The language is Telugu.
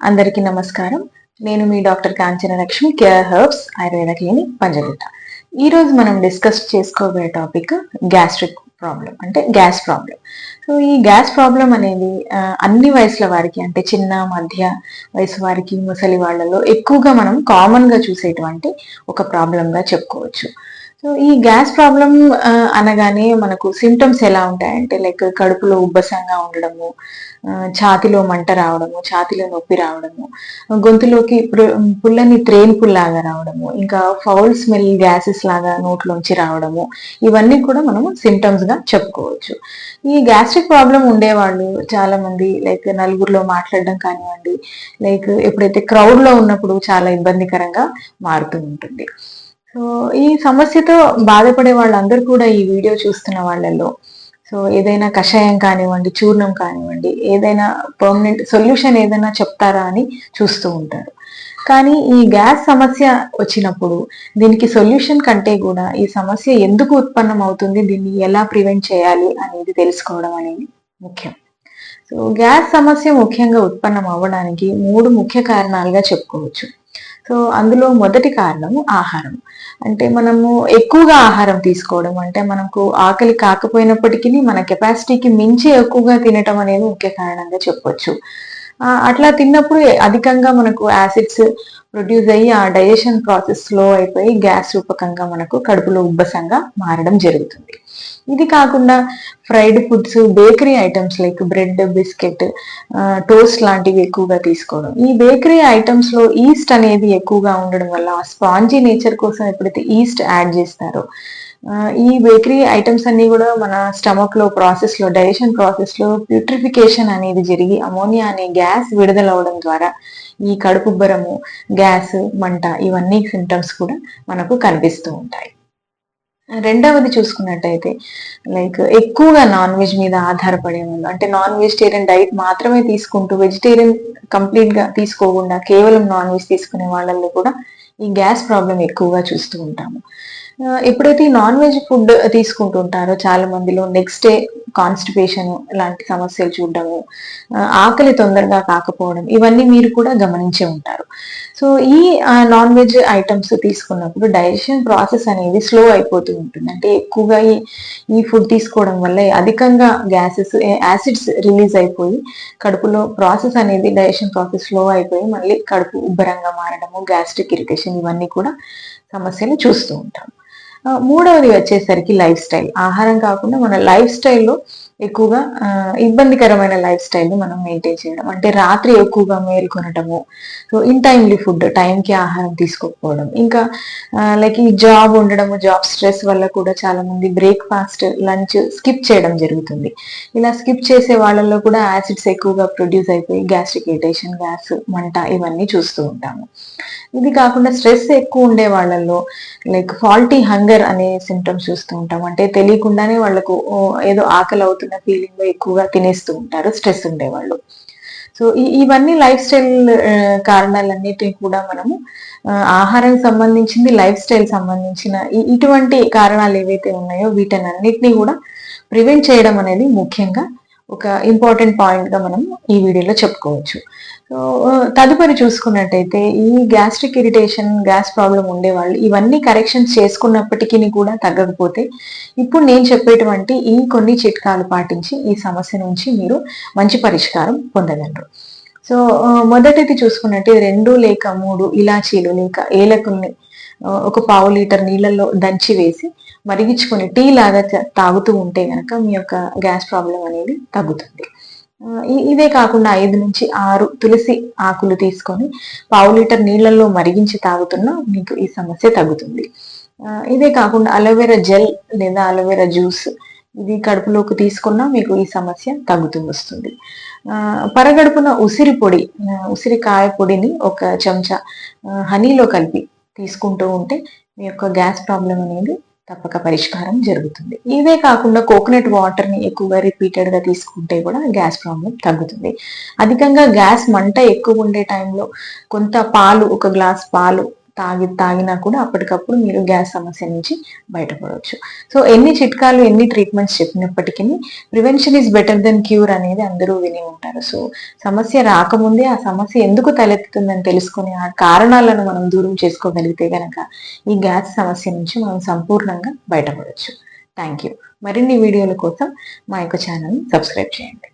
అందరికీ నమస్కారం. నేను మీ doctor Kanchana Lakshmi, care herbs Ayurveda clinic, Panjagutta. ఈ రోజు మనం డిస్కస్ చేసుకోబోయే టాపిక్ గ్యాస్ట్రిక్ ప్రాబ్లం, అంటే గ్యాస్ ప్రాబ్లం. సో ఈ గ్యాస్ ప్రాబ్లం అనేది అన్ని వయసుల వారికి, అంటే చిన్న మధ్య వయసు వారికి, ముసలి వాళ్ళలో ఎక్కువగా మనం కామన్ గా చూసేటువంటి ఒక ప్రాబ్లం గా చెప్పుకోవచ్చు. సో ఈ గ్యాస్ ప్రాబ్లం అనగానే మనకు సిమ్టమ్స్ ఎలా ఉంటాయంటే, లైక్ కడుపులో ఉబ్బసంగా ఉండడము, ఛాతిలో మంట రావడము, ఛాతిలో నొప్పి రావడము, గొంతులోకి పుల్లని త్రేన్ పుల్లాగా రావడము, ఇంకా ఫౌల్ స్మెల్ గ్యాసెస్ లాగా నోట్లోంచి రావడము, ఇవన్నీ కూడా మనము సిమ్టమ్స్ గా చెప్పుకోవచ్చు. ఈ గ్యాస్ట్రిక్ ప్రాబ్లం ఉండేవాళ్ళు చాలా మంది లైక్ నలుగురిలో మాట్లాడడం కానివ్వండి, లైక్ ఎప్పుడైతే క్రౌడ్ లో ఉన్నప్పుడు చాలా ఇబ్బందికరంగా మారుతూ ఉంటుంది. సో ఈ సమస్యతో బాధపడే వాళ్ళందరూ కూడా ఈ వీడియో చూస్తున్న వాళ్ళల్లో సో ఏదైనా కషాయం కానివ్వండి, చూర్ణం కానివ్వండి, ఏదైనా పర్మనెంట్ సొల్యూషన్ ఏదైనా చెప్తారా అని చూస్తూ ఉంటారు. కానీ ఈ గ్యాస్ సమస్య వచ్చినప్పుడు దీనికి సొల్యూషన్ కంటే కూడా ఈ సమస్య ఎందుకు ఉత్పన్నం అవుతుంది, దీన్ని ఎలా ప్రివెంట్ చేయాలి అనేది తెలుసుకోవడం అనేది ముఖ్యం. సో గ్యాస్ సమస్య ముఖ్యంగా ఉత్పన్నం అవ్వడానికి 3 ముఖ్య కారణాలుగా చెప్పుకోవచ్చు. సో అందులో మొదటి కారణము ఆహారం. అంటే మనము ఎక్కువగా ఆహారం తీసుకోవడం, అంటే మనకు ఆకలి కాకపోయినప్పటికీ మన కెపాసిటీకి మించి ఎక్కువగా తినటం అనేది ముఖ్య కారణంగా చెప్పొచ్చు. అట్లా తిన్నప్పుడు అధికంగా మనకు యాసిడ్స్ ప్రొడ్యూస్ అయ్యి ఆ డైజెషన్ ప్రాసెస్ స్లో అయిపోయి గ్యాస్ రూపకంగా మనకు కడుపులో ఉబ్బసంగా మారడం జరుగుతుంది. ఇది కాకుండా fried foods, bakery items like bread, biscuit, toast లాంటివి ఎక్కువగా తీసుకోవడం. ఈ బేకరీ ఐటమ్స్ లో ఈస్ట్ అనేది ఎక్కువగా ఉండడం వల్ల స్పాంజీ నేచర్ కోసం ఎప్పుడైతే ఈస్ట్ యాడ్ చేస్తారో ఈ బేకరీ ఐటమ్స్ అన్ని కూడా మన స్టమక్ లో ప్రాసెస్ లో, డైజెషన్ ప్రాసెస్ లో ప్యూట్రిఫికేషన్ అనేది జరిగి అమోనియా అనే గ్యాస్ విడుదలవడం ద్వారా ఈ కడుపుబ్బరము, గ్యాస్, మంట ఇవన్నీ సిమ్టమ్స్ కూడా మనకు కనిపిస్తూ ఉంటాయి. రెండవది చూసుకున్నట్టయితే లైక్ ఎక్కువగా నాన్ వెజ్ మీద ఆధారపడే వాళ్ళు, అంటే నాన్ వెజిటేరియన్ డైట్ మాత్రమే తీసుకుంటూ వెజిటేరియన్ కంప్లీట్ గా తీసుకోకుండా కేవలం నాన్ వెజ్ తీసుకునే వాళ్ళల్లో కూడా ఈ గ్యాస్ ప్రాబ్లం ఎక్కువగా చూస్తూ ఉంటాము. ఎప్పుడైతే ఈ నాన్ వెజ్ ఫుడ్ తీసుకుంటుంటారో చాలా మందిలో నెక్స్ట్ డే కాన్స్టిపేషన్ లాంటి సమస్యలు చూడడము, ఆకలి తొందరగా కాకపోవడం, ఇవన్నీ మీరు కూడా గమనించే ఉంటారు. సో ఈ నాన్ వెజ్ ఐటమ్స్ తీసుకున్నప్పుడు డైజెషన్ ప్రాసెస్ అనేది స్లో అయిపోతూ ఉంటుంది. అంటే ఎక్కువగా ఈ ఫుడ్ తీసుకోవడం వల్ల అధికంగా గ్యాసెస్, యాసిడ్స్ రిలీజ్ అయిపోయి కడుపులో ప్రాసెస్ అనేది, డైజెషన్ ప్రాసెస్ స్లో అయిపోయి మళ్ళీ కడుపు ఉబ్బరంగా మారడము, గ్యాస్ట్రిక్ ఇరిటేషన్, ఇవన్నీ కూడా సమస్యలు చూస్తూ ఉంటాం. మూడవది వచ్చేసరికి లైఫ్ స్టైల్. ఆహారం కాకుండా మన లైఫ్ స్టైల్లో ఎక్కువగా ఇబ్బందికరమైన లైఫ్ స్టైల్ మనం మెయింటైన్ చేయడం, అంటే రాత్రి ఎక్కువగా మేల్కొనటము, సో ఇన్ టైమ్లీ ఫుడ్, టైంకి ఆహారం తీసుకోకపోవడం, ఇంకా లైక్ ఈ జాబ్ ఉండడము, జాబ్ స్ట్రెస్ వల్ల కూడా చాలా మంది బ్రేక్ఫాస్ట్, లంచ్ స్కిప్ చేయడం జరుగుతుంది. ఇలా స్కిప్ చేసే వాళ్ళల్లో కూడా యాసిడ్స్ ఎక్కువగా ప్రొడ్యూస్ అయిపోయి గ్యాస్ట్రిక్ ఇరిటేషన్, గ్యాస్, మంట ఇవన్నీ చూస్తూ ఉంటాము. ఇది కాకుండా స్ట్రెస్ ఎక్కువ ఉండే వాళ్ళల్లో లైక్ ఫాల్టీ హంగర్ అనే సిమ్టమ్స్ చూస్తూ ఉంటాం. అంటే తెలియకుండానే వాళ్ళకు ఏదో ఆకలి అవుతున్న ఫీలింగ్ లో ఎక్కువగా తినేస్తూ ఉంటారు స్ట్రెస్ ఉండేవాళ్ళు. సో ఇవన్నీ లైఫ్ స్టైల్ కారణాలన్నిటిని కూడా మనము ఆహారం సంబంధించింది, లైఫ్ స్టైల్ సంబంధించిన ఇటువంటి కారణాలు ఏవైతే ఉన్నాయో వీటన్నిటిని కూడా ప్రివెంట్ చేయడం అనేది ముఖ్యంగా ఒక ఇంపార్టెంట్ పాయింట్ గా మనం ఈ వీడియోలో చెప్పుకోవచ్చు. సో తదుపరి చూసుకున్నట్టయితే ఈ గ్యాస్ట్రిక్ ఇరిటేషన్, గ్యాస్ ప్రాబ్లం ఉండేవాళ్ళు ఇవన్నీ కరెక్షన్స్ చేసుకున్నప్పటికీ కూడా తగ్గకపోతే ఇప్పుడు నేను చెప్పేటువంటి ఈ కొన్ని చిట్కాలు పాటించి ఈ సమస్య నుంచి మీరు మంచి పరిష్కారం పొందగలరు. సో మొదటిది చూసుకున్నట్టు 2 లేక 3 ఇలాచీలు లేక ఏలకుల్ని ఒక పావు లీటర్ నీళ్ళల్లో దంచి వేసి మరిగించుకొని టీ లాగా తాగుతూ ఉంటే గనక మీ యొక్క గ్యాస్ ప్రాబ్లం అనేది తగ్గుతుంది. ఇదే కాకుండా 5 నుంచి 6 తులసి ఆకులు తీసుకొని పావు లీటర్ నీళ్ళల్లో మరిగించి తాగుతున్నా మీకు ఈ సమస్య తగ్గుతుంది. ఇదే కాకుండా అలోవెరా జెల్ లేదా అలోవెరా జ్యూస్ ఇది కడుపులోకి తీసుకున్నా మీకు ఈ సమస్య తగ్గుతూ వస్తుంది. పరగడుపున ఉసిరికాయ పొడిని 1 చెంచా హనీలో కలిపి తీసుకుంటూ ఉంటే మీ యొక్క గ్యాస్ ప్రాబ్లం అనేది తప్పక పరిష్కారం జరుగుతుంది. ఇవే కాకుండా కోకోనట్ వాటర్ ని ఎక్కువగా రిపీటెడ్ గా తీసుకుంటే కూడా గ్యాస్ ప్రాబ్లం తగ్గుతుంది. అధికంగా గ్యాస్ మంట ఎక్కువ ఉండే టైంలో కొంత పాలు, 1 గ్లాస్ పాలు తాగినా కూడా అప్పటికప్పుడు మీరు గ్యాస్ సమస్య నుంచి బయటపడవచ్చు. సో ఎన్ని చిట్కాలు, ఎన్ని ట్రీట్మెంట్స్ చెప్పినప్పటికీ prevention is better than cure అనేది అందరూ విని ఉంటారు. సో సమస్య రాకముందే ఆ సమస్య ఎందుకు తలెత్తుతుందని తెలుసుకొని ఆ కారణాలను మనం దూరం చేసుకోగలిగితే గనక ఈ గ్యాస్ సమస్య నుంచి మనం సంపూర్ణంగా బయటపడవచ్చు. Thank you. మరిన్ని వీడియోల కోసం మా యొక్క ఛానల్ని సబ్స్క్రైబ్ చేయండి.